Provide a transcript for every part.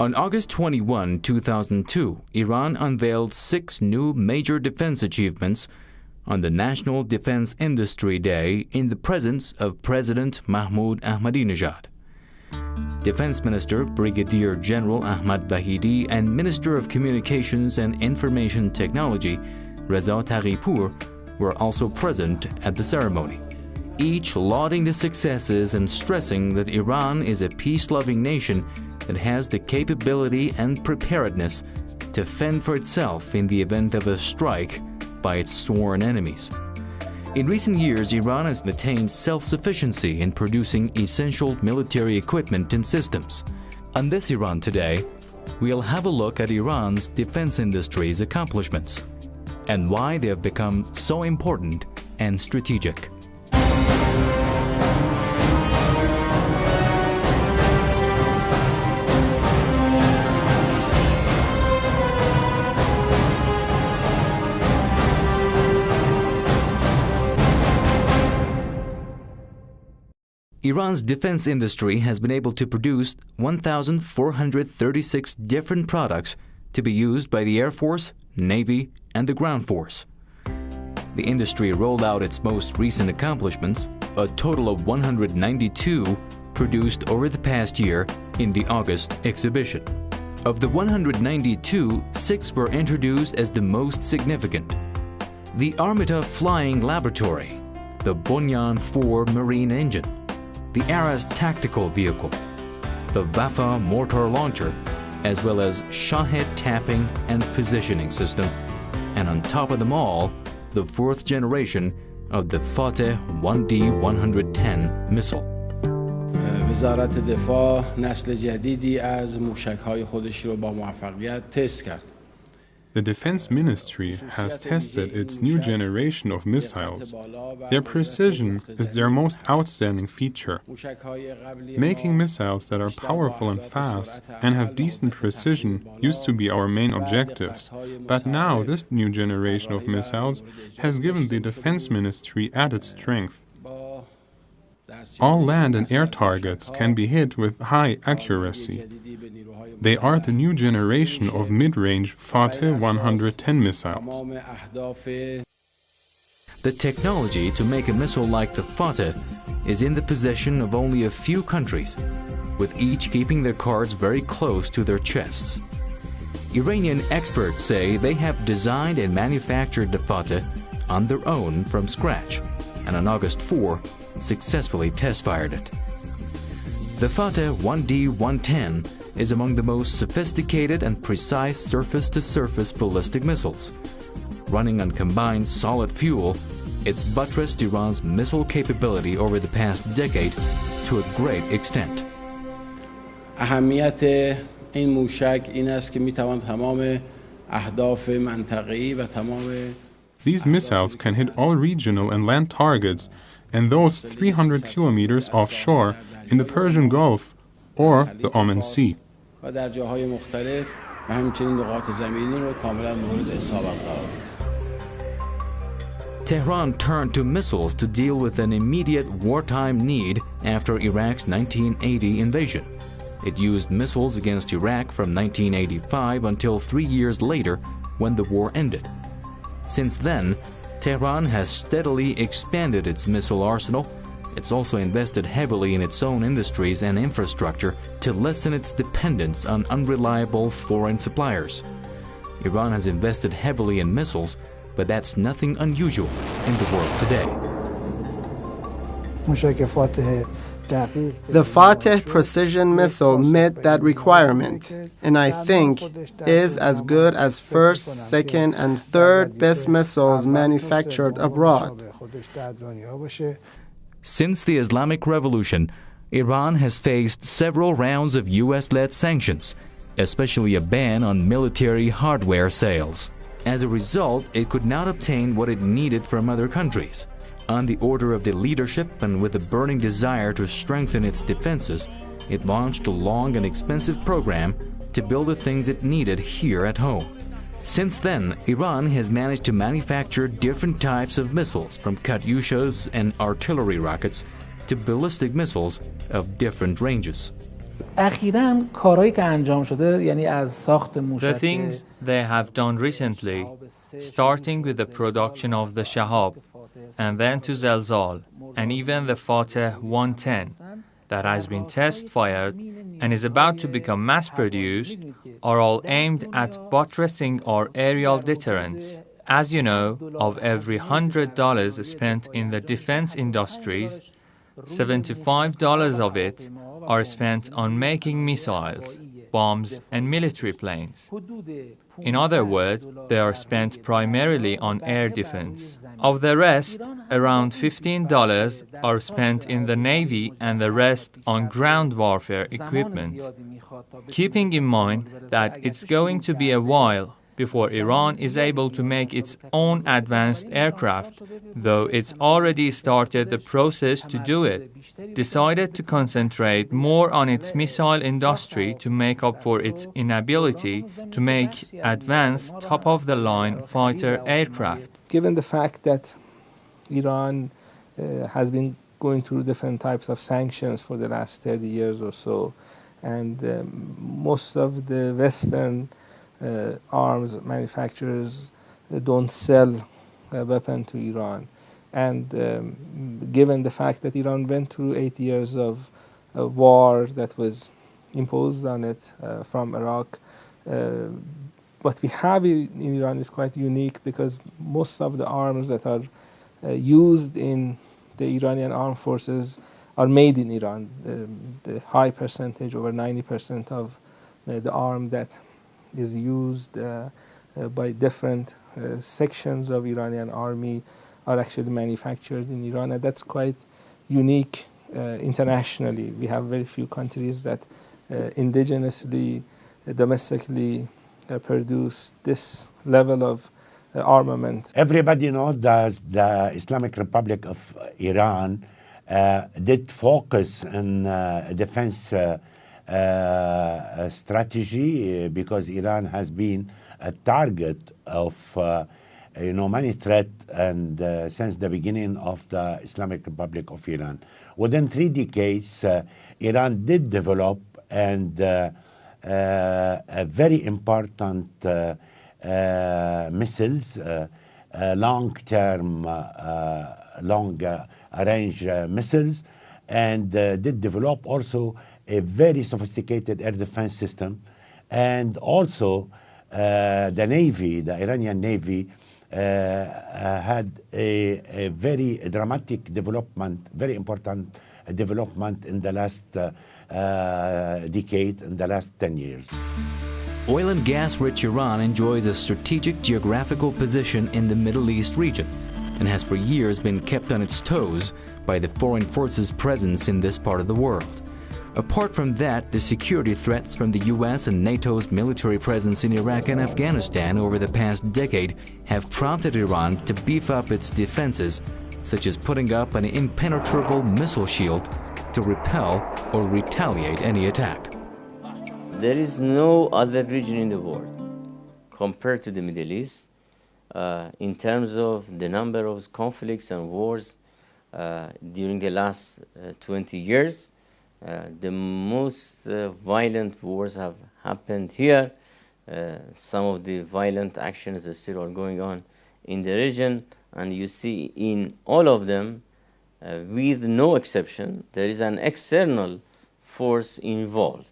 On August 21, 2002, Iran unveiled 6 new major defense achievements on the National Defense Industry Day in the presence of President Mahmoud Ahmadinejad. Defense Minister Brigadier General Ahmad Vahidi and Minister of Communications and Information Technology Reza Taghipour were also present at the ceremony, each lauding the successes and stressing that Iran is a peace-loving nation that has the capability and preparedness to fend for itself in the event of a strike by its sworn enemies. In recent years, Iran has attained self-sufficiency in producing essential military equipment and systems. On This Iran Today, we'll have a look at Iran's defense industry's accomplishments and why they have become so important and strategic. Iran's defense industry has been able to produce 1,436 different products to be used by the Air Force, Navy, and the ground force. The industry rolled out its most recent accomplishments, a total of 192 produced over the past year in the August exhibition. Of the 192, 6 were introduced as the most significant. The Armata Flying Laboratory, the Bunyan 4 Marine Engine, the Aras Tactical Vehicle, the Wafa Mortar Launcher, as well as Shahed Tapping and Positioning System, and on top of them all, the 4th generation of the Fateh 1D-110 missile. وزارت دفاع نسل جدیدی از موشک‌های خودش رو با موفقیت تست کرد. The Defense Ministry has tested its new generation of missiles. Their precision is their most outstanding feature. Making missiles that are powerful and fast and have decent precision used to be our main objectives, but now this new generation of missiles has given the Defense Ministry added strength. All land and air targets can be hit with high accuracy. They are the new generation of mid-range Fateh 110 missiles. The technology to make a missile like the Fateh is in the possession of only a few countries, with each keeping their cards very close to their chests. Iranian experts say they have designed and manufactured the Fateh on their own from scratch, and on August 4, successfully test-fired it. The Fateh 1D-110 is among the most sophisticated and precise surface-to-surface ballistic missiles. Running on combined solid fuel, it's buttressed Iran's missile capability over the past decade to a great extent. اهمیت این موشک این است که میتوان تمام اهداف منطقه‌ای و تمام These missiles can hit all regional and land targets and those 300 kilometers offshore in the Persian Gulf or the Oman Sea. و در جاهای مختلف و همچنین نقاط زمینی رو کاملا مورد اصابت قرار داد. Tehran turned to missiles to deal with an immediate wartime need after Iraq's 1980 invasion. It used missiles against Iraq from 1985 until 3 years later when the war ended. Since then, Tehran has steadily expanded its missile arsenal. It's also invested heavily in its own industries and infrastructure to lessen its dependence on unreliable foreign suppliers. Iran has invested heavily in missiles, but that's nothing unusual in the world today. The Fateh precision missile met that requirement, and I think is as good as first, second, and third best missiles manufactured abroad. Since the Islamic Revolution, Iran has faced several rounds of U.S.-led sanctions, especially a ban on military hardware sales. As a result, it could not obtain what it needed from other countries. On the order of the leadership and with a burning desire to strengthen its defenses, it launched a long and expensive program to build the things it needed here at home. Since then, Iran has managed to manufacture different types of missiles, from Katyushas and artillery rockets to ballistic missiles of different ranges. اخیراً کارهایی که انجام شده یعنی از ساخت The موشک things they have done recently, starting with the production of the Shahab, and then to Zelzal, and even the Fateh 110, that has been test-fired and is about to become mass-produced, are all aimed at buttressing our aerial deterrence. As you know, of every $100 spent in the defense industries, $75 of it are spent on making missiles, bombs, and military planes. In other words, they are spent primarily on air defense. Of the rest, around $15 are spent in the Navy and the rest on ground warfare equipment. Keeping in mind that it's going to be a while before Iran is able to make its own advanced aircraft, though it's already started the process to do it, decided to concentrate more on its missile industry to make up for its inability to make advanced top-of-the-line fighter aircraft. Given the fact that Iran has been going through different types of sanctions for the last 30 years or so, and most of the Western arms manufacturers don't sell a weapon to Iran. And given the fact that Iran went through 8 years of war that was imposed on it from Iraq, what we have in Iran is quite unique because most of the arms that are used in the Iranian armed forces are made in Iran. The high percentage, over 90% of the arm that is used by different sections of Iranian army are actually manufactured in Iran, and that's quite unique internationally. We have very few countries that indigenously, domestically produce this level of armament. Everybody knows that the Islamic Republic of Iran did focus on defense strategy because Iran has been a target of many threats and since the beginning of the Islamic Republic of Iran. Within 3 decades, Iran did develop and a very important missiles, long-term, long-range missiles, and did develop also a very sophisticated air defense system, and also the Navy, the Iranian Navy, had a very dramatic development, very important development in the last decade, in the last 10 years. Oil and gas-rich Iran enjoys a strategic geographical position in the Middle East region and has for years been kept on its toes by the foreign forces' presence in this part of the world. Apart from that, the security threats from the US and NATO's military presence in Iraq and Afghanistan over the past decade have prompted Iran to beef up its defenses, such as putting up an impenetrable missile shield to repel or retaliate any attack. There is no other region in the world compared to the Middle East in terms of the number of conflicts and wars during the last 20 years. The most violent wars have happened here. Some of the violent actions are still going on in the region, and you see in all of them, with no exception, there is an external force involved.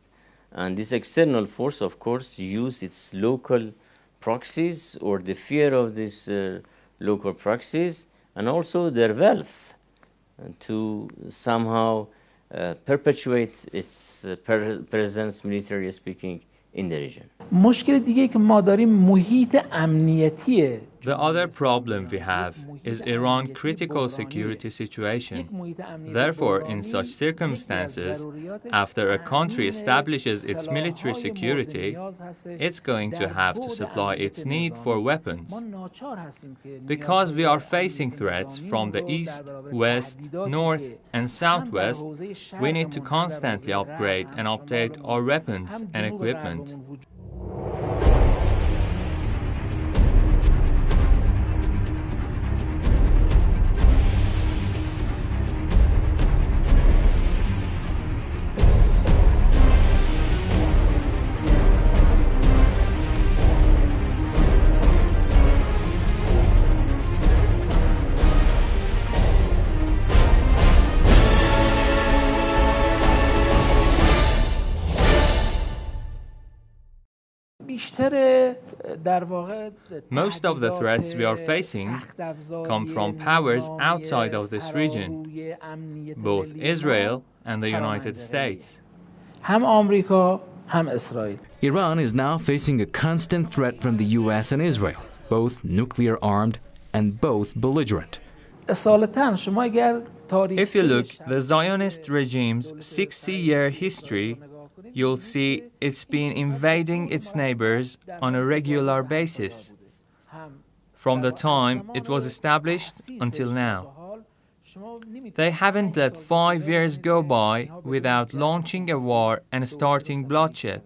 And this external force, of course, uses its local proxies or the fear of these local proxies and also their wealth to somehow perpetuate its presence, militarily speaking, in the region. مشکل دیگه که ما داریم محیط امنیتیه. The other problem we have is Iran's critical security situation. Therefore, in such circumstances, after a country establishes its military security, it's going to have to supply its need for weapons. Because we are facing threats from the east, west, north, and southwest, we need to constantly upgrade and update our weapons and equipment. Most of the threats we are facing come from powers outside of this region, both Israel and the United States. Iran is now facing a constant threat from the US and Israel, both nuclear armed and both belligerent. If you look the Zionist regime's 60-year history, you'll see it's been invading its neighbors on a regular basis, from the time it was established until now. They haven't let 5 years go by without launching a war and starting bloodshed.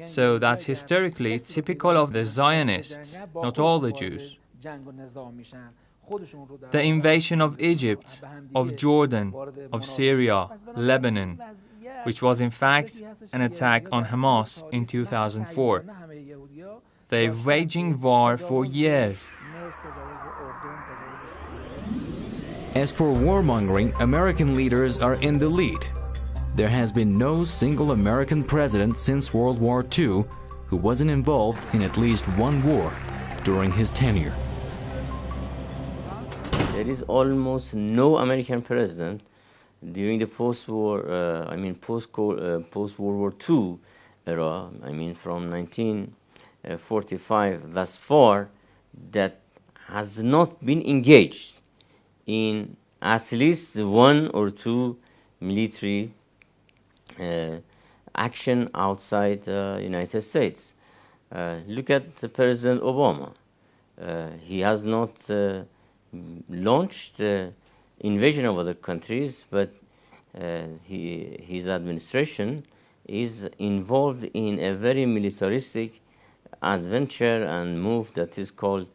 So that's historically typical of the Zionists, not all the Jews. The invasion of Egypt, of Jordan, of Syria, Lebanon, which was in fact an attack on Hamas in 2004. They're waging war for years. As for warmongering, American leaders are in the lead. There has been no single American president since World War II who wasn't involved in at least one war during his tenure. There is almost no American president during the post-war, post-World War II era, from 1945 thus far, that has not been engaged in at least one or two military action outside the United States. Look at President Obama. He has not launched invasion of other countries, but his administration is involved in a very militaristic adventure and move that is called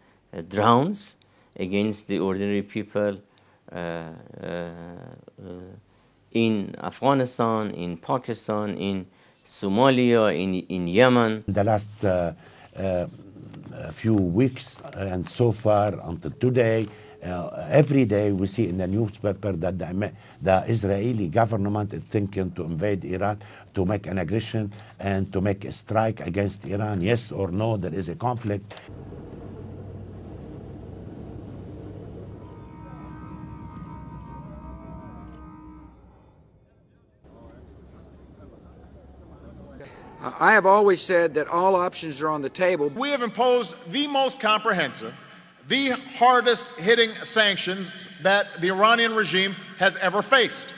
drones against the ordinary people in Afghanistan, in Pakistan, in Somalia, in Yemen. The last few weeks and so far until today, every day we see in the newspaper that the Israeli government is thinking to invade Iran, to make an aggression and to make a strike against Iran. Yes or no, there is a conflict. I have always said that all options are on the table. We have imposed the most comprehensive, the hardest hitting sanctions that the Iranian regime has ever faced.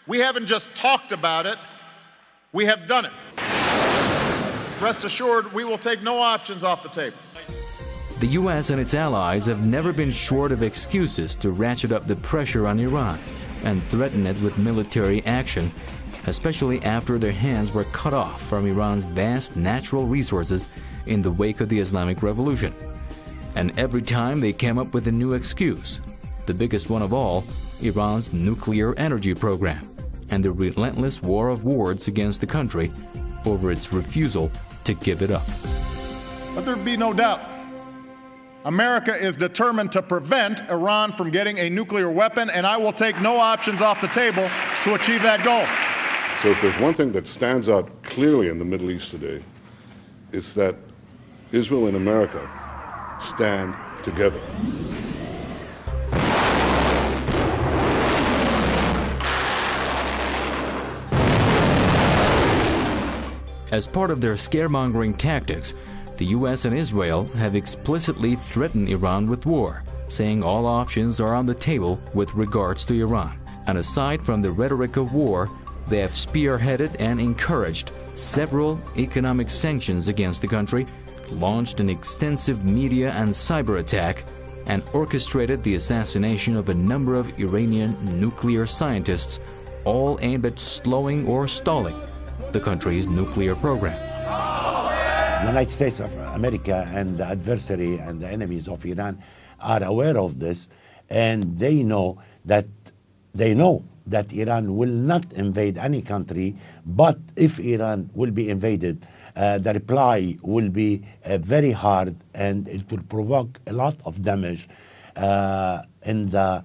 We haven't just talked about it, we have done it. Rest assured, we will take no options off the table. The US and its allies have never been short of excuses to ratchet up the pressure on Iran and threaten it with military action, especially after their hands were cut off from Iran's vast natural resources in the wake of the Islamic Revolution. And every time they came up with a new excuse, the biggest one of all, Iran's nuclear energy program and the relentless war of words against the country over its refusal to give it up. Let there be no doubt, America is determined to prevent Iran from getting a nuclear weapon, and I will take no options off the table to achieve that goal. So if there's one thing that stands out clearly in the Middle East today, it's that Israel and America stand together. As part of their scaremongering tactics, the US and Israel have explicitly threatened Iran with war, saying all options are on the table with regards to Iran. And aside from the rhetoric of war, they have spearheaded and encouraged several economic sanctions against the country, launched an extensive media and cyber attack, and orchestrated the assassination of a number of Iranian nuclear scientists, all aimed at slowing or stalling the country's nuclear program. The United States of America and the adversary and the enemies of Iran are aware of this, and they know that Iran will not invade any country, but if Iran will be invaded, the reply will be very hard, and it will provoke a lot of damage in the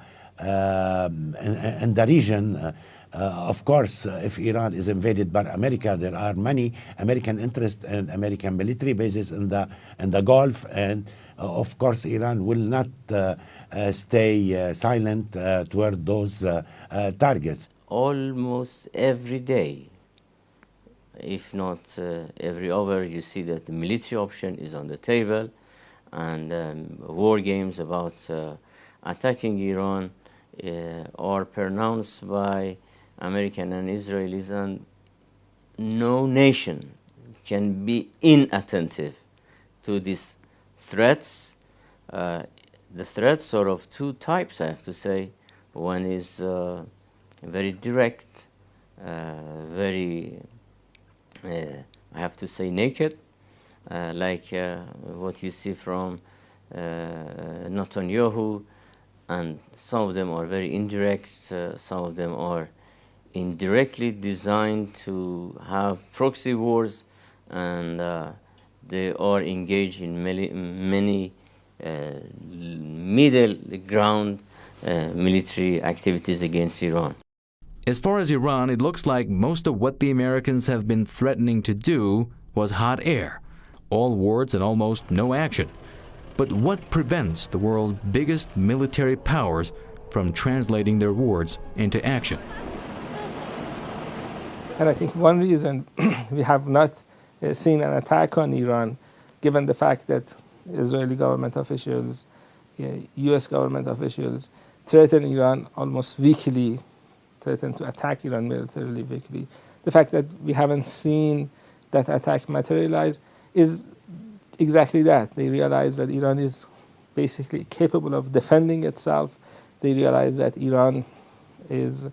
region, Of course, if Iran is invaded by America, there are many American interests and American military bases in the Gulf, and of course, Iran will not stay silent toward those targets. Almost every day, if not every hour, you see that the military option is on the table, and war games about attacking Iran are pronounced by American and Israelis, and no nation can be inattentive to these threats. The threats are of two types, I have to say. One is very direct, very, I have to say, naked, like what you see from Netanyahu, and some of them are very indirect, some of them are indirectly designed to have proxy wars, and they are engaged in many middle ground military activities against Iran. As far as Iran, it looks like most of what the Americans have been threatening to do was hot air, all words and almost no action. But what prevents the world's biggest military powers from translating their words into action? And I think one reason we have not seen an attack on Iran, given the fact that Israeli government officials, US government officials threaten Iran almost weekly, threaten to attack Iran militarily weekly. The fact that we haven't seen that attack materialize is exactly that. They realize that Iran is basically capable of defending itself. They realize that Iran is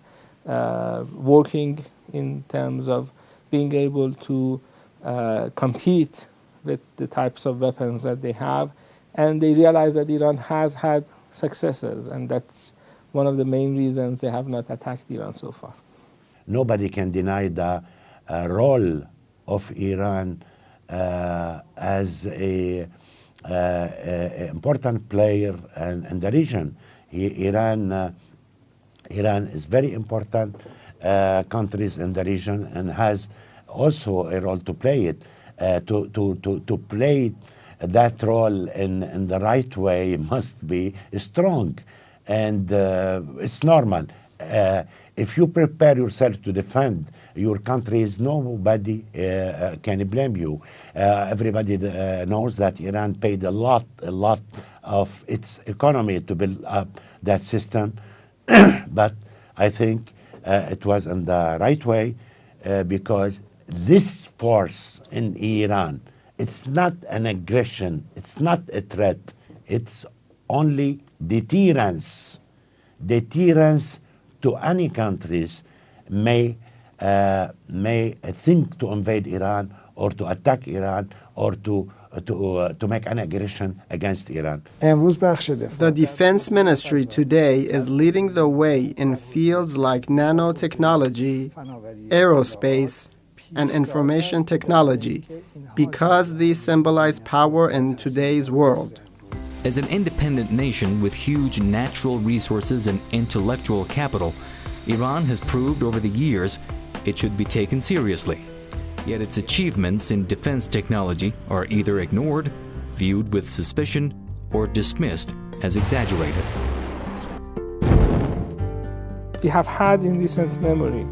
working in terms of being able to compete with the types of weapons that they have, and they realize that Iran has had successes, and that's one of the main reasons they have not attacked Iran so far. Nobody can deny the role of Iran as a important player in the region. Iran is very important countries in the region, and has also a role to play it. To play that role in the right way must be strong, and it's normal. If you prepare yourself to defend your countries, nobody can blame you. Everybody knows that Iran paid a lot of its economy to build up that system, but I think it was in the right way, because this force in Iran, it's not an aggression, it's not a threat, it's only deterrence. Deterrence to any countries may think to invade Iran or to attack Iran or to make an aggression against Iran. The Defense Ministry today is leading the way in fields like nanotechnology, aerospace, and information technology, because these symbolize power in today's world. As an independent nation with huge natural resources and intellectual capital, Iran has proved over the years it should be taken seriously. Yet its achievements in defense technology are either ignored, viewed with suspicion, or dismissed as exaggerated. We have had in recent memory,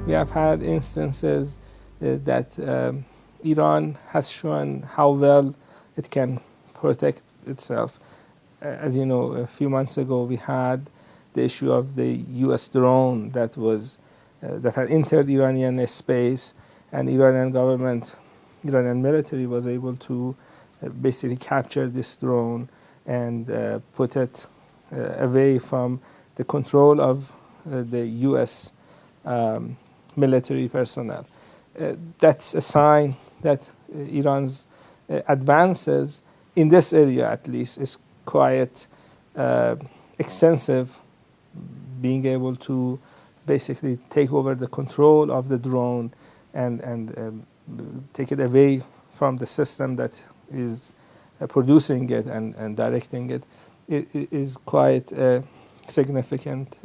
we have had instances that Iran has shown how well it can protect itself. As you know, a few months ago we had the issue of the US drone that had entered Iranian space, and Iranian government, Iranian military was able to basically capture this drone and put it away from the control of the US military personnel. That's a sign that Iran's advances in this area, at least, is quite extensive, being able to basically take over the control of the drone and take it away from the system that is producing it and directing it. It is quite a significant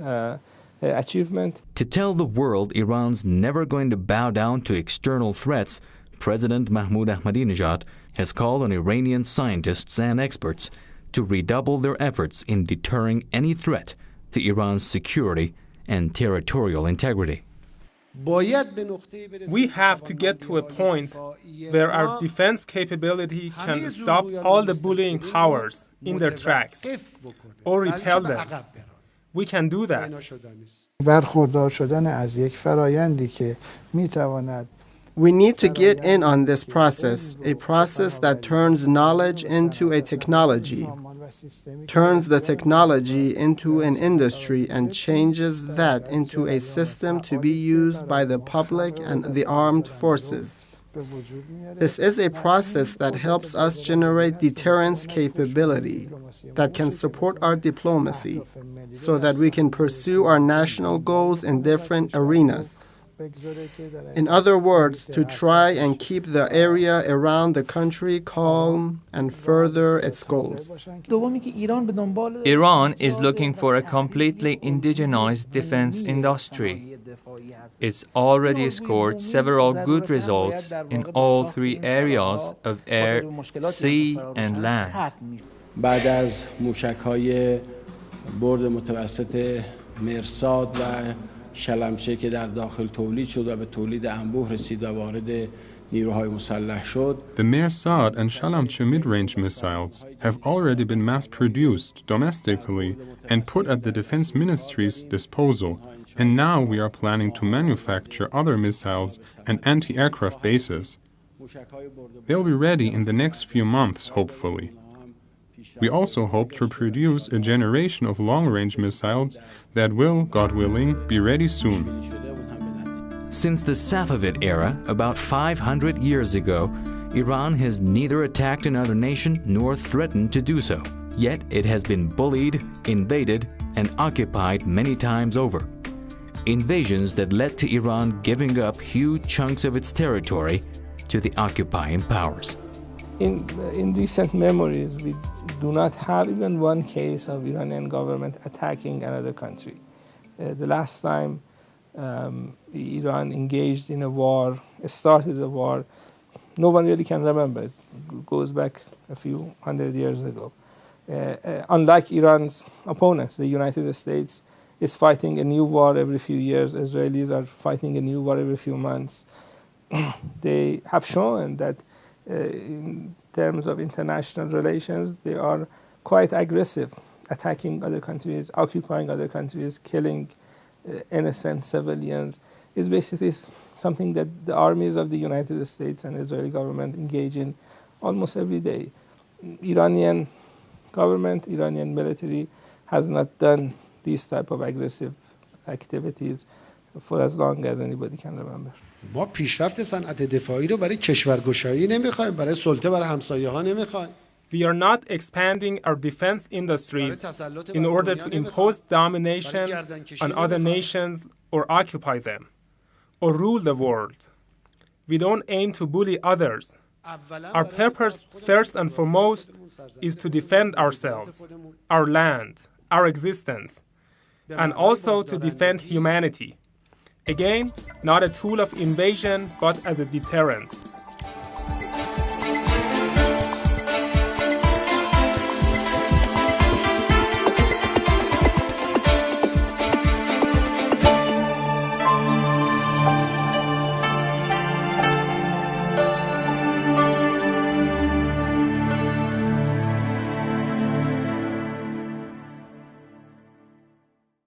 achievement. To tell the world Iran's never going to bow down to external threats, President Mahmoud Ahmadinejad has called on Iranian scientists and experts to redouble their efforts in deterring any threat to Iran's security and territorial integrity. We have to get to a point where our defense capability can stop all the bullying powers in their tracks or repel them. We can do that. We need to get in on this process, a process that turns knowledge into a technology, turns the technology into an industry, and changes that into a system to be used by the public and the armed forces. This is a process that helps us generate deterrence capability that can support our diplomacy so that we can pursue our national goals in different arenas. In other words, to try and keep the area around the country calm and further its goals. Iran is looking for a completely indigenized defense industry. It's already scored several good results in all three areas of air, sea, and land. بعد از موشک‌های برد متوسط مرصاد و شلمچه که در داخل تولید شد و به تولید انبوه رسید و وارد نیروهای مسلح شد. The Mersad and Shalamche mid-range missiles have already been mass-produced domestically and put at the Defense Ministry's disposal, and now we are planning to manufacture other missiles and anti-aircraft bases. They'll be ready in the next few months, hopefully. We also hope to produce a generation of long-range missiles that will, God willing, be ready soon. Since the Safavid era, about 500 years ago, Iran has neither attacked another nation nor threatened to do so. Yet it has been bullied, invaded, and occupied many times over. Invasions that led to Iran giving up huge chunks of its territory to the occupying powers. In recent memories, we do not have even one case of Iranian government attacking another country. The last time Iran engaged in a war, started a war, no one really can remember. It goes back a few hundred years ago. Unlike Iran's opponents, the United States is fighting a new war every few years. Israelis are fighting a new war every few months. They have shown that in terms of international relations, they are quite aggressive, attacking other countries, occupying other countries, killing innocent civilians. Is basically something that the armies of the United States and Israeli government engage in almost every day. Iranian government, Iranian military has not done these type of aggressive activities for as long as anybody can remember. ما پیشرفت صنعت دفاعی رو برای کشورگشایی نمیخوایم، برای سلطه برای همسایه‌ها نمیخوایم. We are not expanding our defense industries in order to impose domination on other nations or occupy them or rule the world. We don't aim to bully others. Our purpose, first and foremost, is to defend ourselves, our land, our existence, and also to defend humanity. Again, not a tool of invasion, but as a deterrent.